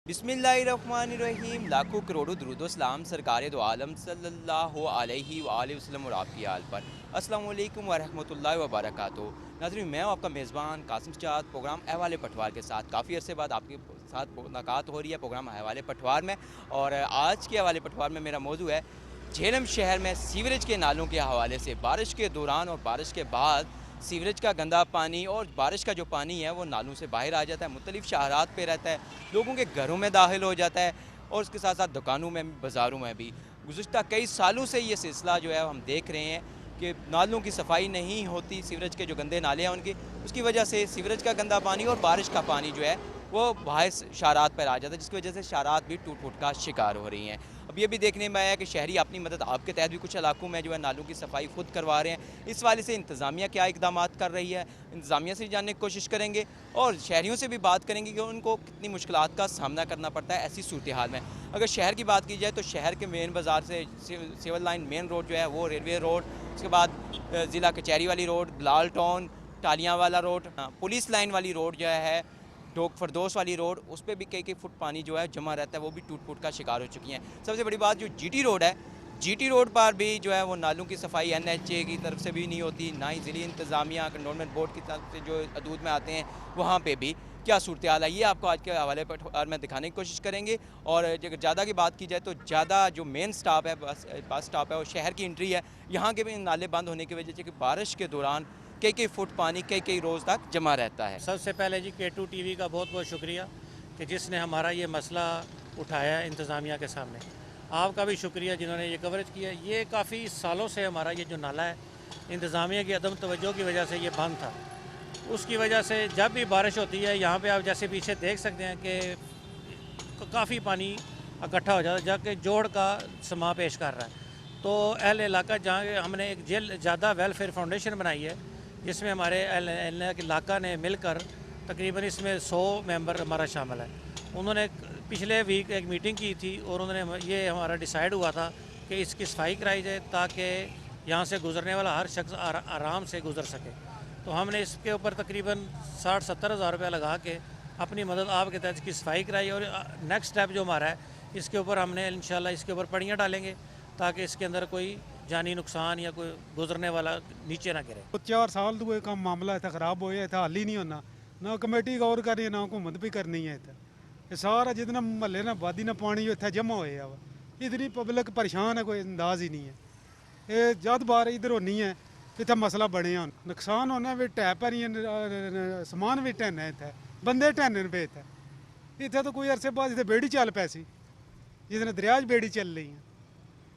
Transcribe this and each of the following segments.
बिस्मिल्लाहिर्रहमानिर्रहीम। लाखों करोड़ों दुरूदो सलाम सरकार दो आलम सल्लल्लाहु अलैहि वसल्लम और आपकी आल पर। अस्सलाम वालेकुम वरहमतुल्लाहि वबरकातुहू। नाज़रीन, मैं हूं आपका मेज़बान कासिम सज्जाद। प्रोग्राम अहवाल पटवार के साथ काफ़ी अरसे बाद आपके साथ मुलाकात हो रही है प्रोग्राम अहवाल पटवार में। और आज के हवाले पटवार में मेरा मौजू है झेलम शहर में सीवरेज के नालों के हवाले से। बारिश के दौरान और बारिश के बाद सीवरेज का गंदा पानी और बारिश का जो पानी है वो नालों से बाहर आ जाता है, मुख्तलिफ शहरात पे रहता है, लोगों के घरों में दाखिल हो जाता है और उसके साथ साथ दुकानों में, बाज़ारों में भी। गुज़िश्ता कई सालों से ये सिलसिला जो है हम देख रहे हैं कि नालों की सफाई नहीं होती, सीवरेज के जो गंदे नाले हैं उनकी, उसकी वजह से सीवरेज का गंदा पानी और बारिश का पानी जो है वो बाहर शहरात पर आ जाता है, जिसकी वजह से शहरात भी टूट फूट का शिकार हो रही हैं। अब ये भी देखने में आया कि शहरी अपनी मदद आपके तहत भी कुछ इलाकों में जो है नालों की सफाई खुद करवा रहे हैं। इस वाले से इंतज़ामिया क्या इकदाम कर रही है, इंतज़ामिया से जानने की कोशिश करेंगे और शहरियों से भी बात करेंगे कि उनको कितनी मुश्किलात का सामना करना पड़ता है ऐसी सूरत हाल में। अगर शहर की बात की जाए तो शहर के मेन बाज़ार से सिविल लाइन मेन रोड जो है वो रेलवे रोड, उसके बाद ज़िला कचहरी वाली रोड, बिलाल टाउन, टालियाँ वाला रोड, पुलिस लाइन वाली रोड जो है, डोक फरदोस वाली रोड, उस पर भी कई फुट पानी जो है जमा रहता है, वो भी टूट फूट का शिकार हो चुकी हैं। सबसे बड़ी बात जो जीटी रोड है, जीटी रोड पर भी जो है वो नालों की सफाई एनएचए की तरफ से भी नहीं होती, ना ही ज़िली इंतज़ामिया कंटोनमेंट बोर्ड की तरफ से जो हदूद में आते हैं वहाँ पे भी क्या सूरत हाल है, ये आपको आज के हवाले पर में दिखाने की कोशिश करेंगे। और अगर ज़्यादा की बात की जाए तो ज़्यादा जो मेन स्टॉप है, बस स्टॉप है और शहर की एंट्री है, यहाँ के भी नाले बंद होने की वजह से कि बारिश के दौरान कई फुट पानी कई रोज़ तक जमा रहता है। सबसे पहले जी K2 टीवी का बहुत बहुत शुक्रिया कि जिसने हमारा ये मसला उठाया इंतज़ामिया के सामने। आपका भी शुक्रिया जिन्होंने ये कवरेज किया। ये काफ़ी सालों से हमारा ये जो नाला है इंतज़ामिया की अदम तवज्जो की वजह से ये बंद था। उसकी वजह से जब भी बारिश होती है यहाँ पे आप जैसे पीछे देख सकते हैं कि काफ़ी पानी इकट्ठा हो जाता है, जाके जोड़ का समा पेश कर रहा है। तो अहल इलाका जहाँ हमने एक जेल ज़्यादा वेलफेयर फाउंडेशन बनाई है, जिसमें हमारे इलाका ने मिलकर तकरीबन इसमें 100 मेंबर हमारा शामिल है। उन्होंने पिछले वीक एक मीटिंग की थी और उन्होंने ये हमारा डिसाइड हुआ था कि इसकी सफाई कराई जाए ताकि यहाँ से गुज़रने वाला हर शख्स आराम से गुज़र सके। तो हमने इसके ऊपर तकरीबन 60-70 हज़ार रुपया लगा के अपनी मदद आपके तहत इसकी सफाई कराई। और नेक्स्ट स्टेप जो हमारा है इसके ऊपर हमने इंशाल्लाह इसके ऊपर पड़ियाँ डालेंगे ताकि इसके अंदर कोई जानी नुकसान या कोई गुजरने वाला नीचे ना गिरे। 4 साल तो काम मामला इतना खराब होया, इतना हल ही नहीं होना, ना कमेटी गौर करी है ना हुकूमत भी करनी है। इतना ये सारा जितना महल्ले ना वादी ना पानी इतना जमा होया वा, इतनी पब्लिक परेशान है, कोई अंदाज ही नहीं है। ये जद बार इधर होनी है इतना मसला बने नुकसान होना भी टै भरी समान भी ढहना इतने बंदे ढहने पे इतने तो कोई अरसे बाद इतने बेड़ी चल पैसी जिसने दरिया बेड़ी चल रही है।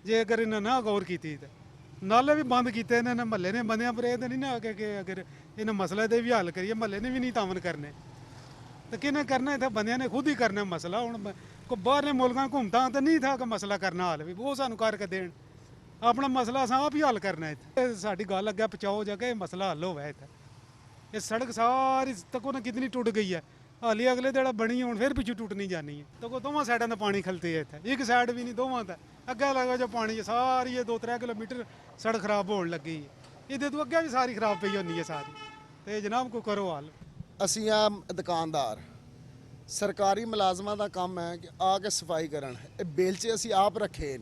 जे अगर इन्हें ना गौर की तो नाले भी बंद किए इन्होंने महल्ले ने बंद पर यह नहीं ना कि अगर इन्हें मसले दे भी हल करिए, महल्ले ने भी नहीं तामन करने तो किन्हें करना, इतना बंद ने खुद ही करना मसला। हूँ को बाहरले मुल्कों घूमता तो नहीं था कि मसला करना हल भी वो सानू करके देन, अपना मसला अस आप ही हल करना। इतने साड़ी गल अगे पहुँचाओ जाके मसला हल होवे। इतने ये सड़क सारी तको ना कितनी टुट गई है, हाली अगले दिन बनी हूँ फिर पिछू टुटनी जानी है। तो दोवों साइडों का पानी खलते है, इतने एक साइड भी नहीं, दोवों का अगे लगा जो पानी है सारी 2-3 किलोमीटर सड़क खराब होने लगी है, ये तो अगे भी सारी खराब पई होनी है सारी। तो जनाब को करो हल। ਅਸੀਂ ਆ ਦੁਕਾਨਦਾਰ ਸਰਕਾਰੀ ਮੁਲਾਜ਼ਮਾਂ ਦਾ ਕੰਮ ਹੈ ਕਿ ਆ ਕੇ ਸਫਾਈ ਕਰਨ। ਇਹ ਬੇਲਚੇ ਅਸੀਂ ਆਪ ਰੱਖੇ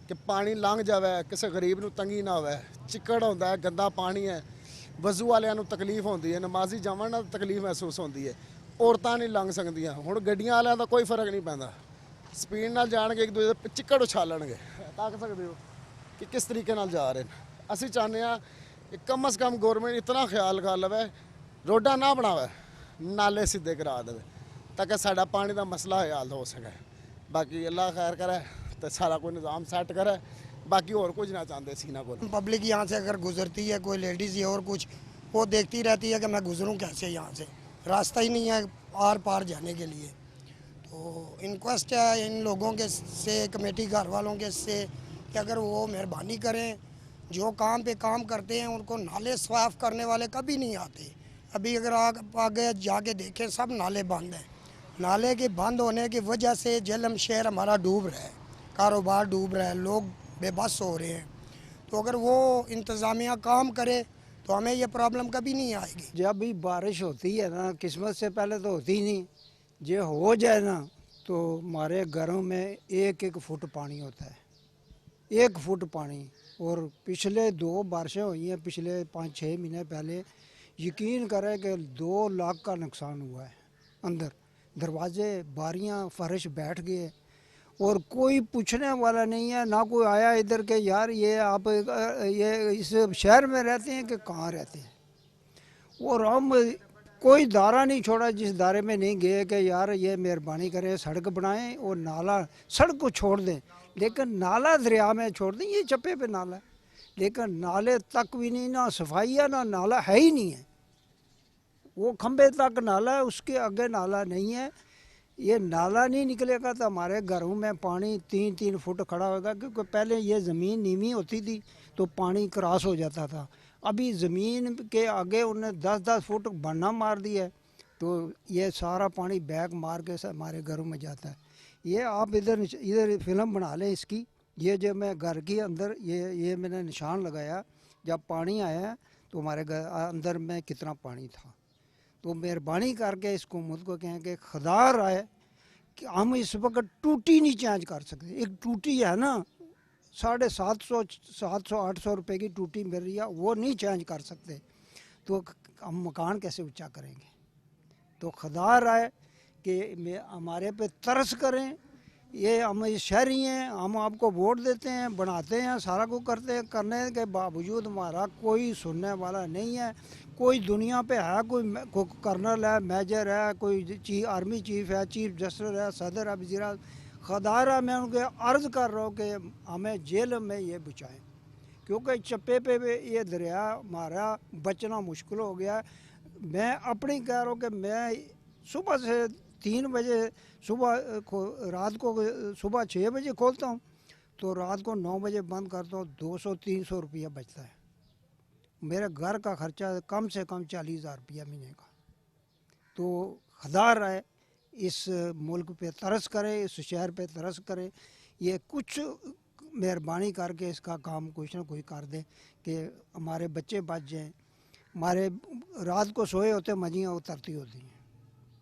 ਕਿ ਪਾਣੀ ਲੰਘ ਜਾਵੇ, ਕਿਸੇ ਗਰੀਬ ਨੂੰ ਤੰਗੀ ਨਾ ਹੋਵੇ। ਚਿੱਕੜ ਹੁੰਦਾ ਹੈ, ਗੰਦਾ ਪਾਣੀ ਹੈ, ਵਜ਼ੂ ਵਾਲਿਆਂ ਨੂੰ ਤਕਲੀਫ ਹੁੰਦੀ ਹੈ, ਨਮਾਜ਼ੀ ਜਾਵਣ ਨਾਲ ਤਕਲੀਫ ਮਹਿਸੂਸ ਹੁੰਦੀ ਹੈ, ਔਰਤਾਂ ਨਹੀਂ ਲੰਘ ਸਕਦੀਆਂ। ਹੁਣ ਗੱਡੀਆਂ ਵਾਲਿਆਂ ਦਾ ਕੋਈ ਫਰਕ ਨਹੀਂ ਪੈਂਦਾ, ਸਪੀਡ ਨਾਲ ਜਾਣਗੇ, ਇੱਕ ਦੂਜੇ ਦੇ ਚਿੱਕੜ ਉਛਾਲਣਗੇ। ਤੱਕ ਸਕਦੇ ਹੋ ਕਿ ਕਿਸ ਤਰੀਕੇ ਨਾਲ ਜਾ ਰਹੇ ਨੇ। ਅਸੀਂ ਚਾਹੁੰਦੇ ਹਾਂ ਕਿ ਕਮ ਅਜ਼ ਕਮ ਗੌਰਮੈਂਟ ਇਤਨਾ ਖਿਆਲ ਕਰ ਲਵੇ, रोडा ना बनावे, नाले सीधे करा दे ताकि साड़ा पानी का मसला हल हो सके। बाकी अल्लाह खैर करे तो सारा कोई निज़ाम सेट करे, बाकी और कुछ ना चाहते सी ना को। पब्लिक यहाँ से अगर गुजरती है, कोई लेडीज़ या और कुछ, वो देखती रहती है कि मैं गुजरूँ कैसे, यहाँ से रास्ता ही नहीं है आर पार जाने के लिए। तो इनक्वेस्ट है इन लोगों के से, कमेटी घर वालों के से कि अगर वो मेहरबानी करें, जो काम पे काम करते हैं उनको नाले साफ़ करने वाले कभी नहीं आते। अभी अगर आगे जाके देखें सब नाले बंद हैं। नाले के बंद होने की वजह से झेलम शहर हमारा डूब रहा है, कारोबार डूब रहा है, लोग बेबस हो रहे हैं। तो अगर वो इंतज़ामिया काम करे तो हमें ये प्रॉब्लम कभी नहीं आएगी। जब भी बारिश होती है ना, किस्मत से पहले तो होती ही नहीं, जो हो जाए ना तो हमारे घरों में 1-1 फुट पानी होता है, 1 फुट पानी। और पिछले 2 बारिशें हुई हैं पिछले 5-6 महीने पहले, यकीन करें कि 2 लाख का नुकसान हुआ है। अंदर दरवाजे बारियां फर्श बैठ गए और कोई पूछने वाला नहीं है, ना कोई आया इधर के यार ये आप ये इस शहर में रहते हैं कि कहाँ रहते हैं। और हम कोई दारा नहीं छोड़ा जिस दारे में नहीं गए कि यार ये मेहरबानी करें सड़क बनाएं और नाला, सड़क को छोड़ दें लेकिन नाला दरिया में छोड़ दें। ये चप्पे पे नाला है लेकिन नाले तक भी नहीं, ना सफाई है ना नाला है ही नहीं है। वो खंबे तक नाला है, उसके आगे नाला नहीं है। ये नाला नहीं निकलेगा तो हमारे घरों में पानी 3-3 फुट खड़ा होगा, क्योंकि पहले ये ज़मीन नीवी होती थी तो पानी क्रॉस हो जाता था। अभी ज़मीन के आगे उन्होंने 10-10 फुट बन्ना मार दिया है तो ये सारा पानी बैग मार के हमारे घरों में जाता है। ये आप इधर फिल्म बना लें इसकी। ये जो मैं घर के अंदर ये मैंने निशान लगाया, जब पानी आया तो हमारे घर अंदर में कितना पानी था। तो मेहरबानी करके इस हुकूमत को कहें कि खुदा राय कि हम इस वक्त टूटी नहीं चेंज कर सकते। एक टूटी है ना 750-800 रुपए की टूटी मिल रही है, वो नहीं चेंज कर सकते तो हम मकान कैसे ऊंचा करेंगे। तो खुदा राय कि हमारे पे तरस करें। ये हम शहरी हैं, हम आपको वोट देते हैं, बनाते हैं, सारा कुछ करते हैं, करने के बावजूद हमारा कोई सुनने वाला नहीं है। कोई दुनिया पे है, कोई कर्नल है, मेजर है, कोई आर्मी चीफ है, चीफ जस्टिस है, सदर है, वज़ीर। खुदारा मैं उनके अर्ज़ कर रहा हूँ कि हमें जेल में ये बचाएं, क्योंकि चप्पे पे ये दरिया हमारा बचना मुश्किल हो गया। मैं अपनी कह रहा हूँ कि मैं सुबह से 3 बजे रात को सुबह 6 बजे खोलता हूँ तो रात को 9 बजे बंद करता हूँ। 200-300 रुपया बचता है। मेरे घर का खर्चा कम से कम 40,000 रुपया महीने का। तो खुदा है इस मुल्क पे तरस करें, इस शहर पे तरस करें। ये कुछ मेहरबानी करके इसका काम कुछ ना कुछ कर दें कि हमारे बच्चे बच जाएं। हमारे रात को सोए होते मजियाँ उतरती होती हैं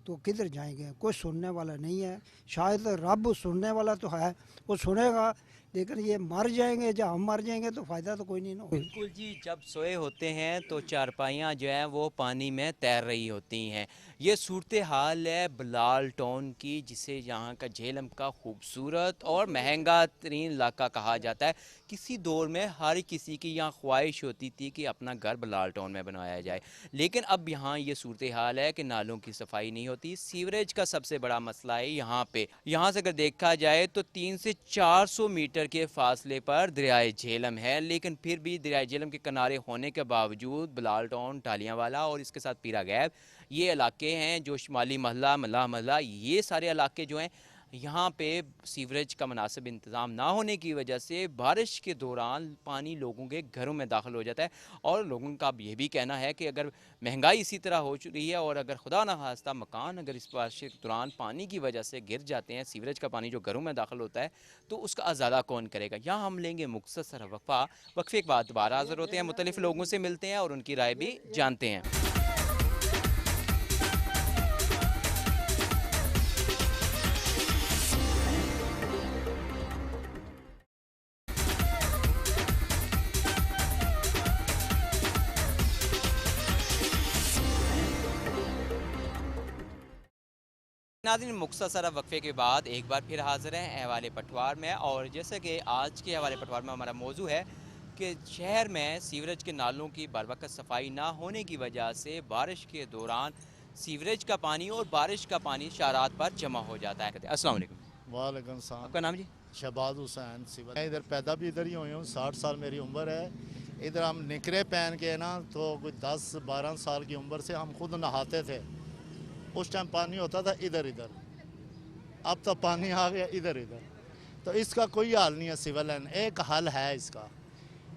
तो किधर जाएंगे, कोई सुनने वाला नहीं है। शायद रब सुनने वाला तो है, वो सुनेगा, लेकिन ये मर जाएंगे, जब हम मर जाएंगे तो फ़ायदा तो कोई नहीं ना होगा। बिल्कुल जी, जब सोए होते हैं तो चारपाइयाँ जो हैं वो पानी में तैर रही होती हैं। ये सूरत हाल है बिलाल टाउन की, जिसे यहाँ का झेलम का खूबसूरत और महंगा तरीन इलाका कहा जाता है। किसी दौर में हर किसी की यहाँ ख्वाहिश होती थी कि अपना घर बिलाल टाउन में बनाया जाए, लेकिन अब यहाँ ये सूरत हाल है कि नालों की सफाई नहीं होती। सीवरेज का सबसे बड़ा मसला है यहाँ पे। यहाँ से अगर देखा जाए तो 300 से 400 मीटर के फासले पर दरियाए झेलम है, लेकिन फिर भी दरियाए झेलम के किनारे होने के बावजूद बिलाल टाउन, टालियांवाला और इसके साथ पीरा गैब ये इलाके हैं जो शुमाली महला, मल्लाह महला, ये सारे इलाके जो हैं यहाँ पे सीवरेज का मुनासिब इंतज़ाम ना होने की वजह से बारिश के दौरान पानी लोगों के घरों में दाखिल हो जाता है। और लोगों का ये भी कहना है कि अगर महंगाई इसी तरह हो चुकी है और अगर खुदा न खास्ता मकान अगर इस बारिश के दौरान पानी की वजह से गिर जाते हैं, सीवरेज का पानी जो घरों में दाखिल होता है, तो उसका अज़ादा कौन करेगा। यहाँ हम लेंगे मुख्तसर वक्फा, वक्फे के बाद दोबारा हाज़िर होते हैं, मुख्तलिफ लोगों से मिलते हैं और उनकी राय भी जानते हैं। नाज़रीन, मुख्तसर वक्फे के बाद एक बार फिर हाज़िर हैं हवाले पटवार में। और जैसे कि आज के हवाले पटवार में हमारा मौजू है कि शहर में सीवरेज के नालों की बरवक़्त सफाई ना होने की वजह से बारिश के दौरान सीवरेज का पानी और बारिश का पानी शारात पर जमा हो जाता है। अस्सलाम वालेकुम। वालेकुम सलाम। आपका नाम जी? शहबाज हुसैन सिवल। मैं इधर पैदा भी इधर ही हुई हूँ, 60 साल मेरी उम्र है। इधर हम निकरे पहन के ना तो कोई 10-12 साल की उम्र से हम खुद नहाते थे। उस टाइम पानी होता था इधर इधर, अब तो पानी आ गया इधर इधर। तो इसका कोई हल नहीं है सिविल लाइन। एक हल है इसका,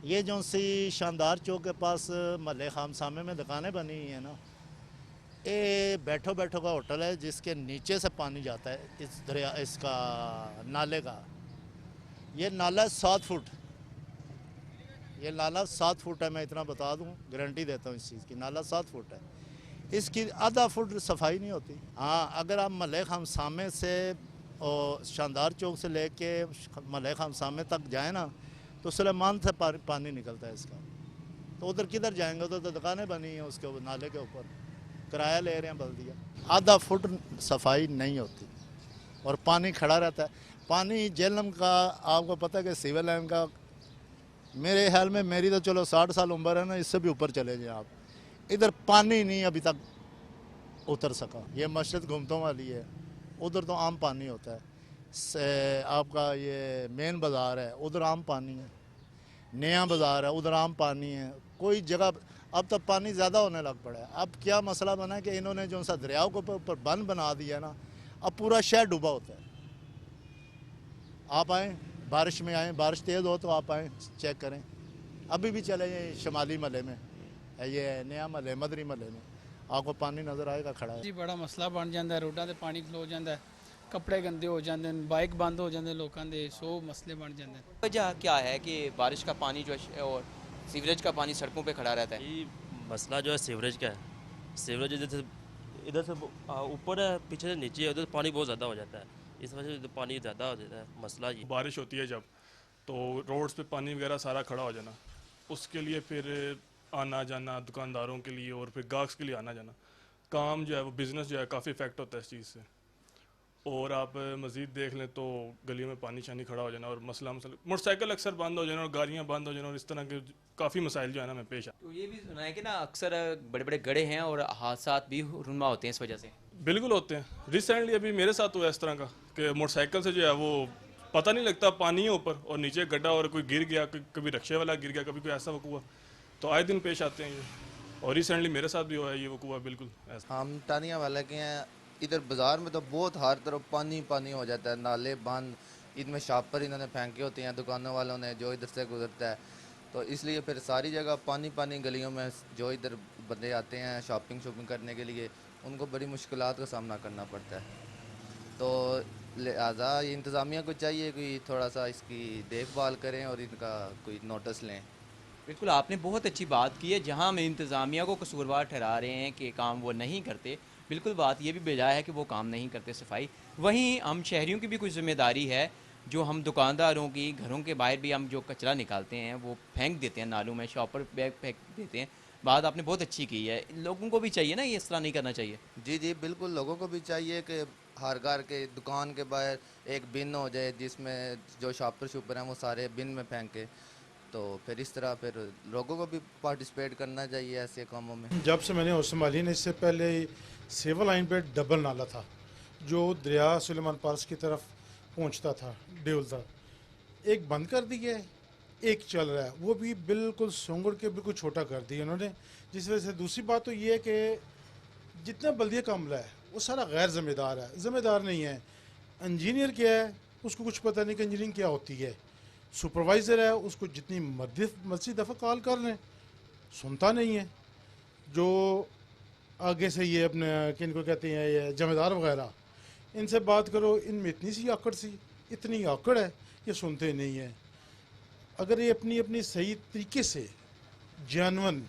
ये जो सी शानदार चौक के पास महल खामसामे में दुकानें बनी हुई हैं ना, ये बैठो बैठो का होटल है जिसके नीचे से पानी जाता है इस दरिया, इसका नाले का। ये नाला 7 फुट, ये नाला 7 फुट है। मैं इतना बता दूं, गारंटी देता हूँ इस चीज़ की, नाला 7 फुट है। इसकी आधा फुट सफाई नहीं होती। हाँ, अगर आप महल खामसामे से और शानदार चौक से लेके मलय खाम सामने तक जाए ना तो सुलेमान से पानी निकलता है इसका। तो उधर किधर जाएंगे? उधर तो दुकानें बनी हैं उसके नाले के ऊपर, किराया ले रहे हैं बल्दिया। आधा फुट सफाई नहीं होती और पानी खड़ा रहता है। पानी जेलम का आपको पता है कि सिविल लाइन का, मेरे ख्याल में, मेरी तो चलो 60 साल उम्र है ना, इससे भी ऊपर चले जाए आप, इधर पानी नहीं अभी तक उतर सका। ये मस्जिद घूमतों वाली है, उधर तो आम पानी होता है। आपका ये मेन बाज़ार है, उधर आम पानी है। नया बाज़ार है, उधर आम पानी है। कोई जगह अब तक पानी ज़्यादा होने लग पड़ा है। अब क्या मसला बना है कि इन्होंने जो सा दरियाओं के ऊपर बंद बना दिया ना, अब पूरा शहर डूबा होता है। आप आएँ, बारिश में आएँ, बारिश तेज़ हो तो आप आएँ, चेक करें। अभी भी चले जाए शमाली महल में, ये नया महल है, मदरी महल में, आपको पानी नज़र आएगा खड़ा है। जी बड़ा मसला बन जाता है, रोडों से पानी खलो जाता है, कपड़े गंदे हो जाते हैं, बाइक बंद हो जाते हैं, लोगों के 100 मसले बन जाते हैं। वजह क्या है कि बारिश का पानी जो है और सीवरेज का पानी सड़कों पे खड़ा रहता है? ये मसला जो है सीवरेज का है। सीवरेज इधर से ऊपर है, पीछे से नीचे है, उधर पानी बहुत ज़्यादा हो जाता है, इस वजह से पानी ज़्यादा हो जाता है। मसला ये बारिश होती है जब, तो रोड्स पे पानी वगैरह सारा खड़ा हो जाना, उसके लिए फिर आना जाना दुकानदारों के लिए और फिर गाहक के लिए आना जाना, काम जो है वो बिज़नेस जो है काफ़ी इफेक्ट होता है इस चीज़ से। और आप मज़ीद देख लें तो गलियों में पानी शानी खड़ा हो जाना और मसला मोटरसाइकिल अक्सर बंद हो जाना और गाड़ियाँ बंद हो जाना और इस तरह के काफ़ी मसाइल जो है ना में पेश आए। तो ये भी सुना है कि ना अक्सर बड़े बड़े गड्ढे हैं और हादसा भी रुनमा होते हैं इस वजह से। बिल्कुल होते हैं। रिसेंटली अभी मेरे साथ हुआ इस तरह का कि मोटरसाइकिल से जो है वो पता नहीं लगता, पानी है ऊपर और नीचे गड्ढा और कोई गिर गया, कभी रक्शे वाला गिर गया, कभी कोई ऐसा वकूआ। तो आए दिन पेश आते हैं ये, और रिसेंटली मेरे साथ भी हुआ है ये वकूआ बिल्कुल ऐसा। हम टानिया वाले के हैं, इधर बाज़ार में तो बहुत हर तरफ पानी पानी हो जाता है, नाले बंद, इनमें शापर इन्होंने फेंके होते हैं दुकानों वालों ने जो इधर से गुजरता है, तो इसलिए फिर सारी जगह पानी पानी गलियों में। जो इधर बंदे आते हैं शॉपिंग करने के लिए, उनको बड़ी मुश्किलात का सामना करना पड़ता है। तो लिहाजा ये इंतज़ामिया को चाहिए कि थोड़ा सा इसकी देखभाल करें और इनका कोई नोटिस लें। बिल्कुल, आपने बहुत अच्छी बात की है। जहाँ हम इंतज़ामिया को कसूरवार ठहरा रहे हैं कि काम वो नहीं करते, बिल्कुल बात ये भी बेजा है कि वो काम नहीं करते सफाई, वहीं हम शहरियों की भी कुछ ज़िम्मेदारी है। जो हम दुकानदारों की घरों के बाहर भी हम जो कचरा निकालते हैं वो फेंक देते हैं नालों में, शॉपर बैग फेंक देते हैं। बात आपने बहुत अच्छी की है, लोगों को भी चाहिए ना ये इस तरह नहीं करना चाहिए। जी जी बिल्कुल, लोगों को भी चाहिए कि हर घर के दुकान के बाहर एक बिन हो जाए जिसमें जो शॉपर हैं वो सारे बिन में फेंके, तो फिर इस तरह फिर लोगों को भी पार्टिसिपेट करना चाहिए ऐसे कामों में। जब से मैंने होश संभाली ना, इससे पहले सिविल लाइन पे डबल नाला था जो दरिया सुलेमान पार्स की तरफ पहुंचता था, डेवल तक, एक बंद कर दिया है, एक चल रहा है, वो भी बिल्कुल सोंगड़ के बिल्कुल छोटा कर दिया उन्होंने। जिस वजह से दूसरी बात तो ये है कि जितना बल्दिया का अमला है वो सारा गैर ज़िम्मेदार है, ज़िम्मेदार नहीं है। इंजीनियर क्या है उसको कुछ पता नहीं कि इंजीनियरिंग क्या होती है। सुपरवाइज़र है, उसको जितनी मर्जी दफ़ा कॉल कर लें, सुनता नहीं है। जो आगे से ये अपने किन को कहते हैं ये जमेदार वगैरह, इनसे बात करो, इनमें इतनी सी आकड़ सी, इतनी आकड़ है, ये सुनते नहीं है। अगर ये अपनी अपनी सही तरीके से जानवन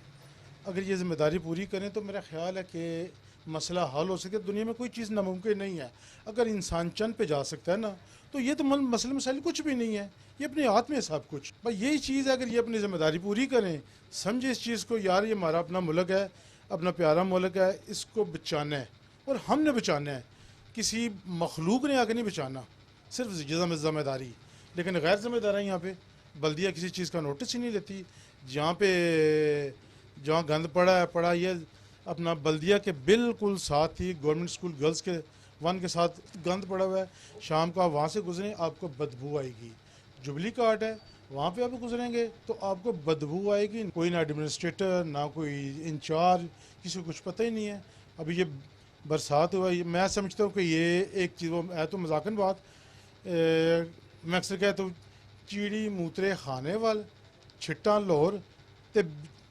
अगर ये ज़िम्मेदारी पूरी करें तो मेरा ख्याल है कि मसला हल हो सके। दुनिया में कोई चीज़ नामुमकिन नहीं है। अगर इंसान चंद पे जा सकता है ना, तो ये तो मसले मसाइल कुछ भी नहीं है, ये अपने हाथ में है सब कुछ। भाई यही चीज़ है, अगर ये अपनी ज़िम्मेदारी पूरी करें, समझे इस चीज़ को, यार ये हमारा अपना मुल्क है, अपना प्यारा मुल्क है, इसको बचाना है और हमने बचाना है, किसी मखलूक ने आगे नहीं बचाना, सिर्फ ज़िम्मेदारी। लेकिन गैर ज़िम्मेदारी यहाँ पे बल्दिया किसी चीज़ का नोटिस ही नहीं लेती। जहाँ गंद पड़ा ये अपना बल्दिया के बिल्कुल साथ ही गवर्नमेंट स्कूल गर्ल्स के 1 के साथ गंद पड़ा हुआ है। शाम को आप वहाँ से गुजरें आपको बदबू आएगी। जुबली कार्ट है, वहाँ पे आप गुजरेंगे तो आपको बदबू आएगी। कोई ना एडमिनिस्ट्रेटर ना कोई इंचार्ज, किसी को कुछ पता ही नहीं है। अभी ये बरसात हुआ, मैं समझता हूँ कि ये एक चीज़ वो है तो मजाकन बात, मैं अक्सर कहता हूँ चीड़ी मूतरे खाने वाल छिट्टा लाहौर तो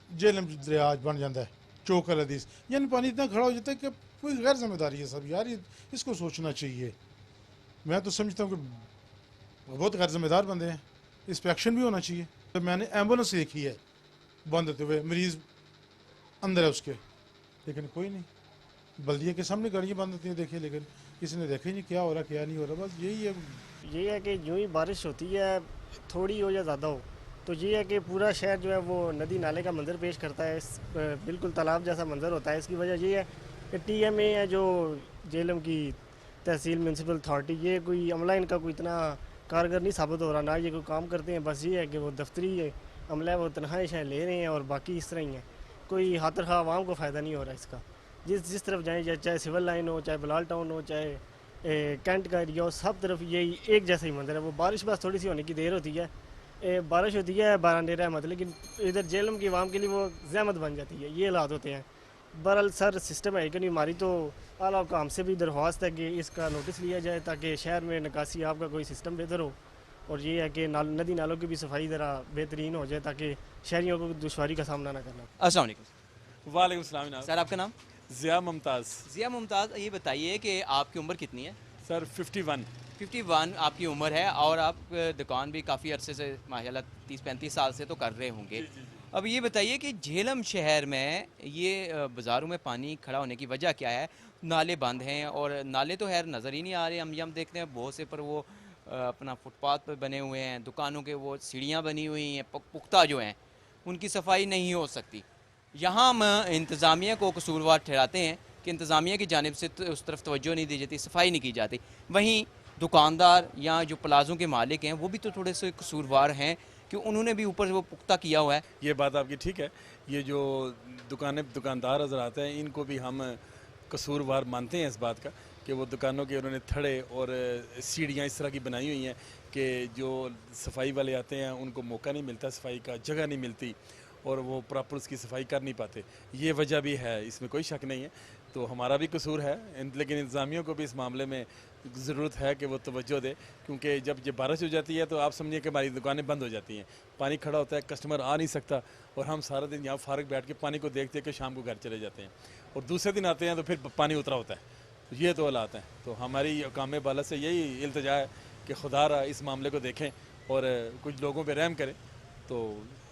जेलम दरिया बन जाता है चौक हदीस, यानी पानी इतना खड़ा हो जाता है कि कोई गैर जिम्मेदारी है सब। यार इसको सोचना चाहिए। मैं तो समझता हूँ कि बहुत गैर जिम्मेदार बंदे हैं, इस पर एक्शन भी होना चाहिए। तो मैंने एम्बुलेंस देखी है बंद होते हुए, मरीज़ अंदर है उसके, लेकिन कोई नहीं। बल्दिया के सामने गाड़ियाँ बंद होती हैं देखिए, लेकिन किसी ने देखा ही नहीं क्या हो रहा क्या नहीं हो रहा। बस यही है। ये है कि यूँ ही बारिश होती है, थोड़ी हो या ज़्यादा हो, तो ये है कि पूरा शहर जो है वो नदी नाले का मंजर पेश करता है। बिल्कुल तालाब जैसा मंजर होता है। इसकी वजह ये है कि TMA है जो जेलम की तहसील म्यूनसिपल अथॉरिटी, ये कोई अमला इनका कोई इतना कारगर नहीं साबित हो रहा, ना ये कोई काम करते हैं। बस ये है कि वो दफ्तरी अमला है वो तनख्वाहें शायद ले रहे हैं और बाकी इस तरह ही है। कोई हाथ खा आवाम को फ़ायदा नहीं हो रहा इसका। जिस तरफ जाएँ, चाहे सिविल लाइन हो, चाहे बलाल टाउन हो, चाहे कैंट का एरिया हो, सब तरफ यही एक जैसा ही मंजर है। वो बारिश बस थोड़ी सी होने की देर होती है, बारिश होती है, बारांडे रहमत, लेकिन इधर जेलम की आवाम के लिए वो जहमत बन जाती है। ये हालात होते हैं। बहरहाल सर सिस्टम है कि नहीं, हमारी तो आला हुकाम से भी दरख्वास्त है कि इसका नोटिस लिया जाए ताकि शहर में निकासी आपका कोई सिस्टम बेहतर हो, और ये है कि नदी नालों की भी सफाई ज़रा बेहतरीन हो जाए ताकि शहरियों को दुश्वारी का सामना ना करना। अस्सलाम वालेकुम। वालेकुम सलाम जनाब। सर आपका नाम? ज़िया मुमताज़। ज़िया मुमताज़, ये बताइए कि आपकी उम्र कितनी है? सर 51। 51 आपकी उम्र है और आप दुकान भी काफ़ी अरसे से माशाल्लाह 30-35 साल से तो कर रहे होंगे। अब ये बताइए कि झेलम शहर में ये बाज़ारों में पानी खड़ा होने की वजह क्या है? नाले बंद हैं और नाले तो खैर नज़र ही नहीं आ रहे। हम देखते हैं बहुत से पर वो अपना फुटपाथ पर बने हुए हैं, दुकानों के वो सीढ़ियाँ बनी हुई हैं पुख्ता जो हैं, उनकी सफाई नहीं हो सकती। यहाँ हम इंतज़ामिया को कसूरवार ठहराते हैं कि इंतज़ामिया की जानिब से तो उस तरफ तवज्जो नहीं दी जाती, सफाई नहीं की जाती। वहीं दुकानदार या जो प्लाज़ों के मालिक हैं वो भी तो थोड़े से कसूरवार हैं कि उन्होंने भी ऊपर वो पुख्ता किया हुआ है। ये बात आपकी ठीक है। ये जो दुकानदार हजरात हैं इनको भी हम कसूरवार मानते हैं इस बात का कि वो दुकानों के उन्होंने थड़े और सीढ़ियाँ इस तरह की बनाई हुई हैं कि जो सफाई वाले आते हैं उनको मौका नहीं मिलता, सफाई का जगह नहीं मिलती और वो प्रॉपर उसकी सफाई कर नहीं पाते। ये वजह भी है, इसमें कोई शक नहीं है। तो हमारा भी कसूर है, लेकिन इंतज़ामियों को भी इस मामले में ज़रूरत है कि वो तवज्जो दे, क्योंकि जब ये बारिश हो जाती है तो आप समझिए कि हमारी दुकानें बंद हो जाती हैं, पानी खड़ा होता है, कस्टमर आ नहीं सकता और हम सारा दिन यहाँ फारग बैठ के पानी को देखते हैं कि शाम को घर चले जाते हैं और दूसरे दिन आते हैं तो फिर पानी उतरा होता है। तो ये तो हालात हैं। तो हमारी काम बाला से यही इल्तिजा है कि खुदा इस मामले को देखें और कुछ लोगों पर रहम करें, तो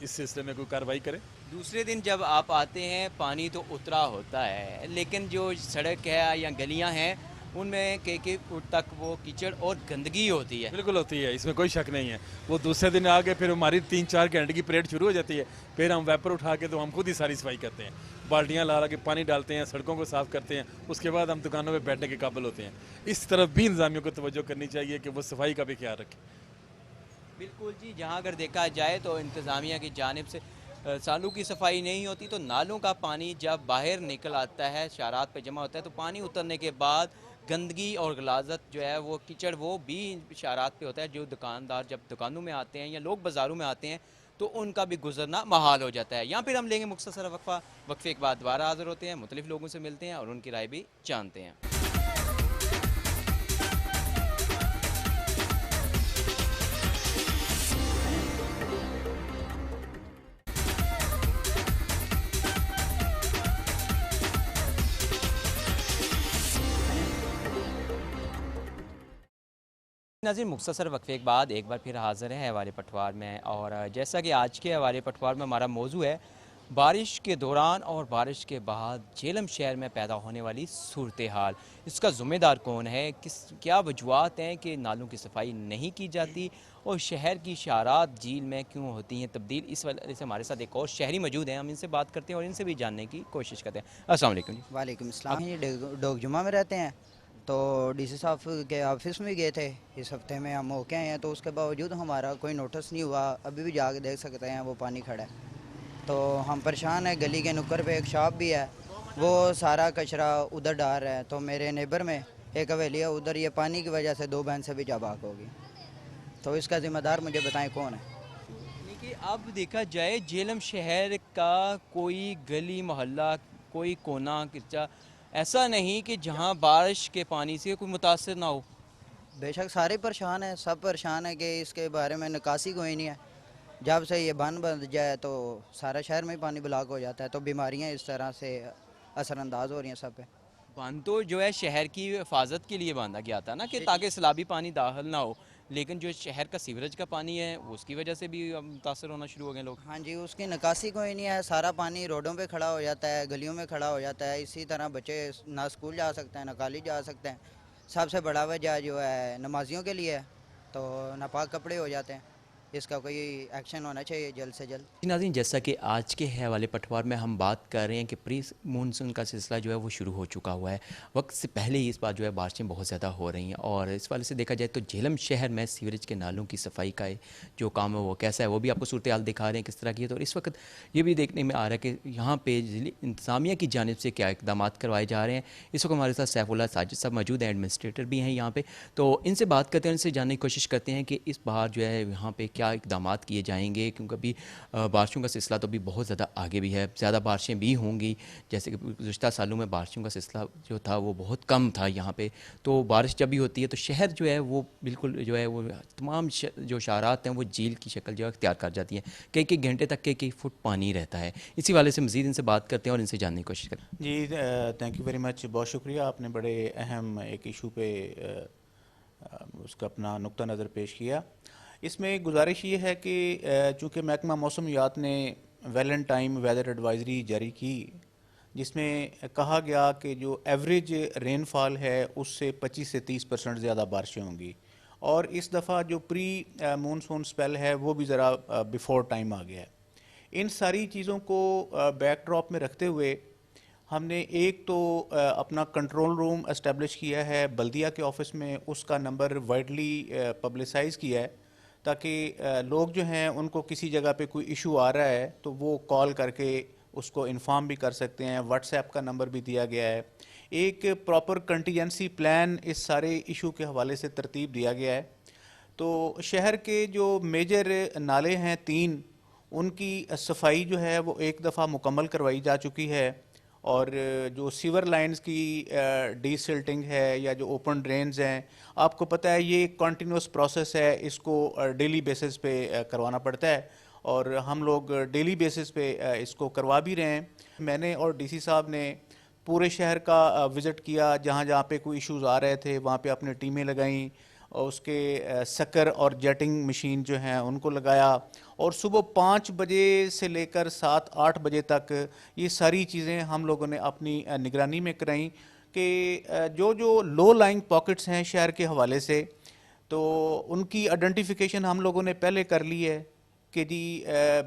इस सिलसिले में कोई कार्रवाई करें। दूसरे दिन जब आप आते हैं पानी तो उतरा होता है, लेकिन जो सड़क है या गलियां हैं उनमें कई फुट तक वो कीचड़ और गंदगी होती है। बिल्कुल होती है, इसमें कोई शक नहीं है। वो दूसरे दिन आके फिर हमारी 3-4 घंटे की परेड शुरू हो जाती है, फिर हम वेपर उठा के तो हम खुद ही सारी सफाई करते हैं, बाल्टियाँ ला के पानी डालते हैं, सड़कों को साफ़ करते हैं, उसके बाद हम दुकानों पर बैठने के काबिल होते हैं। इस तरफ भी इंतज़ामियों को तवज्जो करनी चाहिए कि वो सफाई का भी ख्याल रखें। बिल्कुल जी, जहाँ अगर देखा जाए तो इंतज़ामिया की जानिब से सालों की सफाई नहीं होती, तो नालों का पानी जब बाहर निकल आता है, शारात पे जमा होता है, तो पानी उतरने के बाद गंदगी और गलाजत जो है वो कीचड़ वो भी शारात पे होता है। जो दुकानदार जब दुकानों में आते हैं या लोग बाज़ारों में आते हैं तो उनका भी गुजरना महाल हो जाता है। यहाँ फिर हम लेंगे मुख्तसर वक्फे के बाद दोबारा हाज़िर होते हैं, मुख्तलिफ लोगों से मिलते हैं और उनकी राय भी जानते हैं। नाज़रीन, मुख्तसर वक्फे के बाद एक बार फिर हाज़िर है हवाले पटवार में, और जैसा कि आज के हवाले पटवार में हमारा मौजू है बारिश के दौरान और बारिश के बाद झेलम शहर में पैदा होने वाली सूरत हाल। इसका ज़िम्मेदार कौन है, क्या वजूहात हैं कि नालों की सफाई नहीं की जाती और शहर की शारात झील में क्यों होती हैं तब्दील। इस वजह से हमारे साथ एक और शहरी मौजूद हैं, हम इनसे बात करते हैं और इनसे भी जानने की कोशिश करते हैं। अस्सलाम वालेकुम। वालेकुम अस्सलाम। ये डोगजुमा में रहते हैं, तो DC साहब के ऑफिस में गए थे, इस हफ्ते में हम होके आए हैं, तो उसके बावजूद हमारा कोई नोटिस नहीं हुआ। अभी भी जाके देख सकते हैं वो पानी खड़ा है, तो हम परेशान हैं। गली के नुक्कड़ पे एक शॉप भी है, वो सारा कचरा उधर डाल रहा है। तो मेरे नेबर में एक हवेली है, उधर ये पानी की वजह से 2 भैंसें भी जाबाक होगी। तो इसका ज़िम्मेदार मुझे बताएं कौन है। यानी कि अब देखा जाए झेलम शहर का कोई गली मोहल्ला, कोई कोना किस्सा ऐसा नहीं कि जहां बारिश के पानी से कोई मुतासर ना हो। बेशक सारे परेशान हैं, सब परेशान है कि इसके बारे में निकासी कोई नहीं है। जब से ये बंद बन जाए तो सारा शहर में पानी ब्लॉक हो जाता है, तो बीमारियां इस तरह से असरअंदाज हो रही हैं सब पे। बंद तो जो है शहर की हिफाजत के लिए बांधा गया था ना, कि ताकि सैलाबी पानी दाखिल ना हो, लेकिन जो शहर का सीवरेज का पानी है उसकी वजह से भी मुतासर होना शुरू हो गए लोग। हाँ जी, उसकी निकासी कोई नहीं है, सारा पानी रोडों पे खड़ा हो जाता है, गलियों में खड़ा हो जाता है। इसी तरह बच्चे ना स्कूल जा सकते हैं ना कॉलेज जा सकते हैं। सबसे बड़ा वजह जो है नमाजियों के लिए है, तो नापाक कपड़े हो जाते हैं। इसका कोई एक्शन होना चाहिए जल्द से जल्द। जी नाज़रीन, जैसा कि आज के हवाले पटवार में हम बात कर रहे हैं कि प्री मानसून का सिलसिला जो है वो शुरू हो चुका हुआ है। वक्त से पहले ही इस बार जो है बारिशें बहुत ज़्यादा हो रही हैं और इस वाले से देखा जाए तो झेलम शहर में सीवरेज के नालों की सफाई का जो काम है वो कैसा है, वो भी आपको सूरत हाल दिखा रहे हैं किस तरह की है। तो इस वक्त ये भी देखने में आ रहा है कि यहाँ पे ज़िली इंतज़ामिया की जानिब से क्या इकदाम करवाए जा रहे हैं। इस वक्त हमारे साथ सैफुल्लाह साजिद साहब मौजूद हैं, एडमिनिस्ट्रेटर भी हैं यहाँ पे। तो इनसे बात करते हैं, इनसे जानने की कोशिश करते हैं कि इस बार जो है यहाँ पे क्या इकदाम किए जाएंगे, क्योंकि अभी बारिशों का सिलसिला तो अभी बहुत ज़्यादा आगे भी है, ज़्यादा बारिशें भी होंगी। जैसे कि गुज़श्ता सालों में बारिशों का सिलसिला जो था वो बहुत कम था यहाँ पे। तो बारिश जब भी होती है तो शहर जो है वो बिल्कुल जो है वो तमाम जो शारात हैं वो झील की शक्ल जो है इख्तियार कर जाती हैं। कई कई घंटे तक कई फुट पानी रहता है। इसी वाले से मज़ीद इनसे बात करते हैं और इनसे जानने की कोशिश करते हैं। जी थैंक यू वेरी मच, बहुत शुक्रिया, आपने बड़े अहम एक इशू पे उसका अपना नुक्ता नज़र पेश किया। इसमें गुजारिश ये है कि चूँकि महकमा मौसमियात ने वैलेंटाइन वेदर एडवाइजरी जारी की, जिसमें कहा गया कि जो एवरेज रेनफॉल है उससे 25 से 30% ज़्यादा बारिशें होंगी, और इस दफ़ा जो प्री मानसून स्पेल है वो भी ज़रा बिफोर टाइम आ गया है। इन सारी चीज़ों को बैकड्रॉप में रखते हुए हमने एक तो अपना कंट्रोल रूम इस्टेब्लिश किया है बल्दिया के ऑफिस में, उसका नंबर वाइडली पब्लिसाइज़ किया है ताकि लोग जो हैं उनको किसी जगह पे कोई इशू आ रहा है तो वो कॉल करके उसको इन्फॉर्म भी कर सकते हैं। व्हाट्सएप का नंबर भी दिया गया है। एक प्रॉपर कंटीजेंसी प्लान इस सारे इशू के हवाले से तरतीब दिया गया है। तो शहर के जो मेजर नाले हैं 3, उनकी सफाई जो है वो एक दफ़ा मुकम्मल करवाई जा चुकी है, और जो सीवर लाइंस की डीसिल्टिंग है या जो ओपन ड्रेन्स हैं, आपको पता है ये कॉन्टीन्यूस प्रोसेस है, इसको डेली बेसिस पे करवाना पड़ता है और हम लोग डेली बेसिस पे इसको करवा भी रहे हैं। मैंने और डीसी साहब ने पूरे शहर का विज़िट किया, जहाँ जहाँ पे कोई इश्यूज़ आ रहे थे वहाँ पे अपने टीमें लगाईं, और उसके शक्कर और जेटिंग मशीन जो हैं उनको लगाया, और सुबह 5 बजे से लेकर 7-8 बजे तक ये सारी चीज़ें हम लोगों ने अपनी निगरानी में कराई कि जो जो लो लाइंग पॉकेट्स हैं शहर के हवाले से, तो उनकी आइडेंटिफिकेशन हम लोगों ने पहले कर ली है कि जी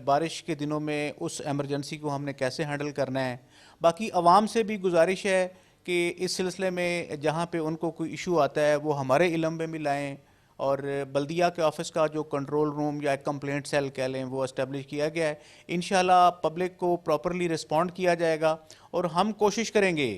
बारिश के दिनों में उस एमरजेंसी को हमने कैसे हैंडल करना है। बाकी आवाम से भी गुजारिश है कि इस सिलसिले में जहाँ पे उनको कोई इशू आता है वो हमारे इल्म में भी लाएँ, और बल्दिया के ऑफिस का जो कंट्रोल रूम या कंप्लेंट सेल कह लें वो इस्टेब्लिश किया गया है। इंशाल्लाह पब्लिक को प्रॉपरली रिस्पॉन्ड किया जाएगा, और हम कोशिश करेंगे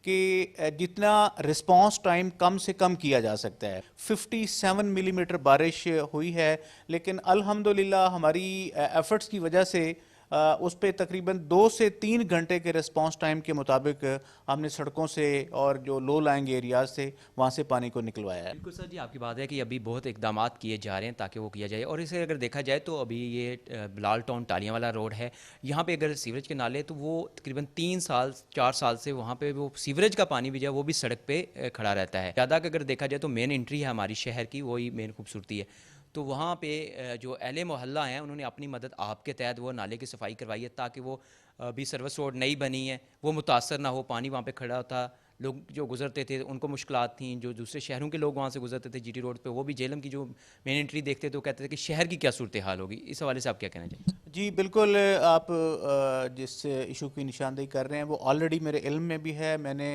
कि जितना रिस्पांस टाइम कम से कम किया जा सकता है। 57 मिलीमीटर बारिश हुई है, लेकिन अल्हम्दुलिल्लाह हमारी एफर्ट्स की वजह से उस पर तकरीबन 2 से 3 घंटे के रिस्पांस टाइम के मुताबिक हमने सड़कों से और जो लो लाइंग एरियाज से वहाँ से पानी को निकलवाया है। बिल्कुल सर जी, आपकी बात है कि अभी बहुत इकदाम किए जा रहे हैं ताकि वो किया जाए। और इसे अगर देखा जाए तो अभी ये बिलाल टाउन टालियाँ वाला रोड है, यहाँ पे अगर सीवरेज के नाले तो वो तकरीबन 3-4 साल से वहाँ पे वो सीवरेज का पानी भी जो है वो भी सड़क पे खड़ा रहता है। ज़्यादा अगर देखा जाए तो मेन एंट्री है हमारी शहर की, वही मेन खूबसूरती है। तो वहाँ पे जो अहले मोहल्ला हैं उन्होंने अपनी मदद आपके तहत वो नाले की सफाई करवाई है, ताकि वो अभी सर्विस रोड नई बनी है वो मुतासर ना हो। पानी वहाँ पे खड़ा था, लोग जो गुजरते थे उनको मुश्किलात थी, जो दूसरे शहरों के लोग वहाँ से गुजरते थे जीटी रोड पे, वो भी झेलम की जो मेन एंट्री देखते थे वो कहते थे कि शहर की क्या सूरत हाल होगी। इस हवाले से आप क्या कहना चाहिए? जी बिल्कुल, आप जिस इशू की निशानदेही कर रहे हैं वो ऑलरेडी मेरे इल्म में भी है। मैंने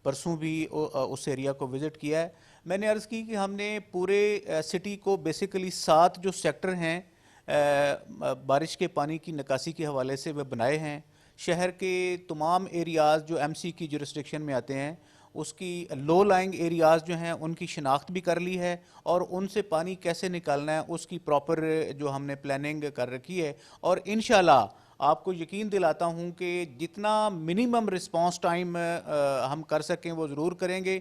परसों भी उस एरिया को विज़िट किया है। मैंने अर्ज़ की कि हमने पूरे सिटी को बेसिकली 7 जो सेक्टर हैं बारिश के पानी की निकासी के हवाले से वह बनाए हैं। शहर के तमाम एरियाज़ जो एमसी की जुरिस्डिक्शन में आते हैं उसकी लो लाइंग एरियाज़ जो हैं उनकी शिनाख्त भी कर ली है, और उनसे पानी कैसे निकालना है उसकी प्रॉपर जो हमने प्लानिंग कर रखी है। और इंशाल्लाह आपको यकीन दिलाता हूँ कि जितना मिनिमम रिस्पांस टाइम हम कर सकें वो ज़रूर करेंगे।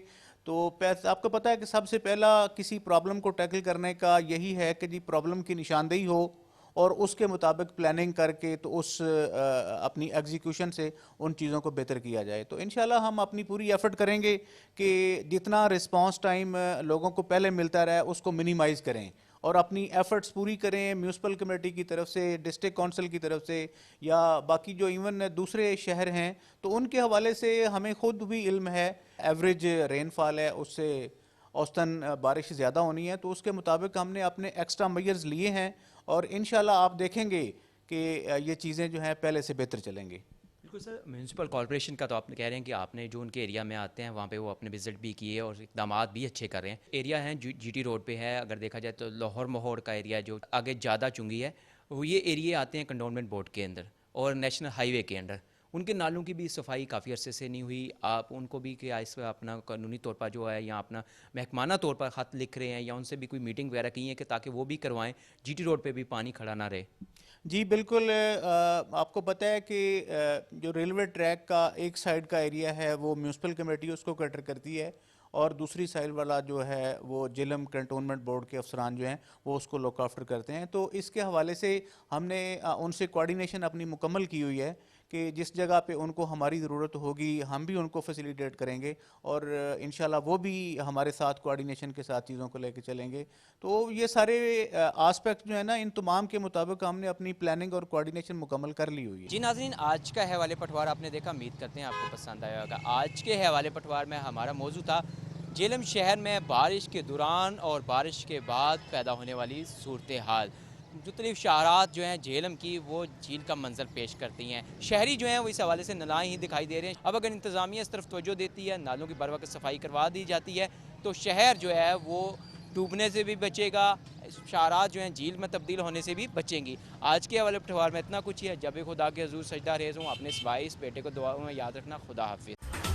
तो आपको पता है कि सबसे पहला किसी प्रॉब्लम को टैकल करने का यही है कि जी प्रॉब्लम की निशानदेही हो और उसके मुताबिक प्लानिंग करके तो उस अपनी एग्जीक्यूशन से उन चीज़ों को बेहतर किया जाए। तो इंशाल्लाह हम अपनी पूरी एफर्ट करेंगे कि जितना रिस्पांस टाइम लोगों को पहले मिलता रहा उसको मिनिमाइज़ करें और अपनी एफर्ट्स पूरी करें म्यूनसिपल कमेटी की तरफ से, डिस्ट्रिक्ट काउंसिल की तरफ से या बाकी जो इवन दूसरे शहर हैं तो उनके हवाले से हमें खुद भी इल्म है। एवरेज रेनफॉल है उससे औसतन बारिश ज़्यादा होनी है, तो उसके मुताबिक हमने अपने एक्स्ट्रा मेजर्स लिए हैं और इंशाल्लाह आप देखेंगे कि ये चीज़ें जो हैं पहले से बेहतर चलेंगी। बिल्कुल सर, म्यूनसिपल कॉर्पोरेशन का तो आप कह रहे हैं कि आपने जो उनके एरिया में आते हैं वहाँ पे वो अपने विजिट भी किए और इकदाम भी अच्छे कर रहे हैं। एरिया है जीटी रोड पे है, अगर देखा जाए तो लाहौर मोहर का एरिया जो आगे ज़्यादा चुंगी है, वो ये एरिया आते हैं कंटोनमेंट बोर्ड के अंदर और नेशनल हाईवे के अंदर। उनके नालों की भी सफाई काफ़ी अरसे से नहीं हुई। आप उनको भी कि इस अपना कानूनी तौर पर जो है या अपना महकमाना तौर पर ख़त लिख रहे हैं या उनसे भी कोई मीटिंग वगैरह की है कि ताकि वो भी करवाएं, जीटी रोड पे भी पानी खड़ा ना रहे। जी बिल्कुल, आपको पता है कि जो रेलवे ट्रैक का एक साइड का एरिया है वो म्यूनसिपल कमेटी उसको कटर करती है और दूसरी साइड वाला जो है वो जिलम कंटोनमेंट बोर्ड के अफसरान जो हैं वो उसको लुक आफ्टर करते हैं। तो इसके हवाले से हमने उनसे कोऑर्डिनेशन अपनी मुकम्मल की हुई है कि जिस जगह पे उनको हमारी ज़रूरत होगी हम भी उनको फैसिलिटेट करेंगे और इंशाल्लाह वो भी हमारे साथ कोऑर्डिनेशन के साथ चीज़ों को लेकर चलेंगे। तो ये सारे आस्पेक्ट जो है ना, इन तमाम के मुताबिक हमने अपनी प्लानिंग और कोऑर्डिनेशन मुकम्मल कर ली हुई है। जी नाज़रीन, आज का हवाले पटवार आपने देखा, उम्मीद करते हैं आपको पसंद आया होगा। आज के हवाले पटवार में हमारा मौजू था जेलम शहर में बारिश के दौरान और बारिश के बाद पैदा होने वाली सूरत हाल। मुख्तलिफ शहरात जो हैं झेलम की वो झील का मंजर पेश करती हैं। शहरी जो हैं वो इस हवाले से नालाएँ ही दिखाई दे रहे हैं। अब अगर इंतज़ामिया इस तरफ तवज्जो देती है, नालों की बर वक्त सफाई करवा दी जाती है तो शहर जो है वो डूबने से भी बचेगा, शहरात जो हैं झील में तब्दील होने से भी बचेंगी। आज के हवाले पटवार में इतना कुछ ही है। जब भी खुदा के हजूर सजदा रेज़ हूँ, अपने इस भाई इस बेटे को दुआओं में याद रखना। खुदा हाफिज़।